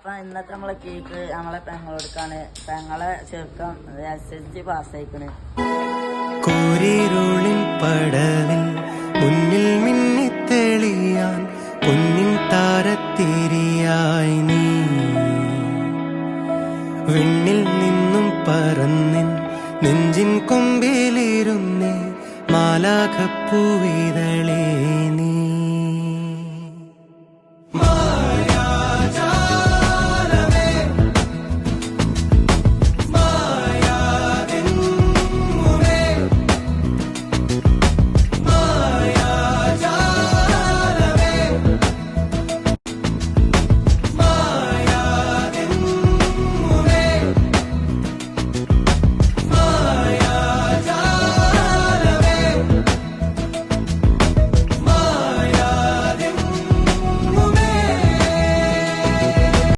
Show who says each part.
Speaker 1: അപ്പൊ ഇന്നത്തെ നമ്മളെ കേക്ക് നമ്മളെ പെങ്ങളെടുക്കാണ്. പെങ്ങളെ ചെറുക്കം SSLC പാസ്സായിക്കണ്.
Speaker 2: കോരിരുളിൻ പടവിൽ മുന്നിൽ മിന്നിത്തെളിയാൻ പൊന്നിൻ താരത്തിരിയായി നീ വിണ്ണിൽ നിന്നും പറന്നിൻ നെഞ്ചിൻ കൊമ്പിലിരുന്നേ മാലാഖപ്പൂവിതളേ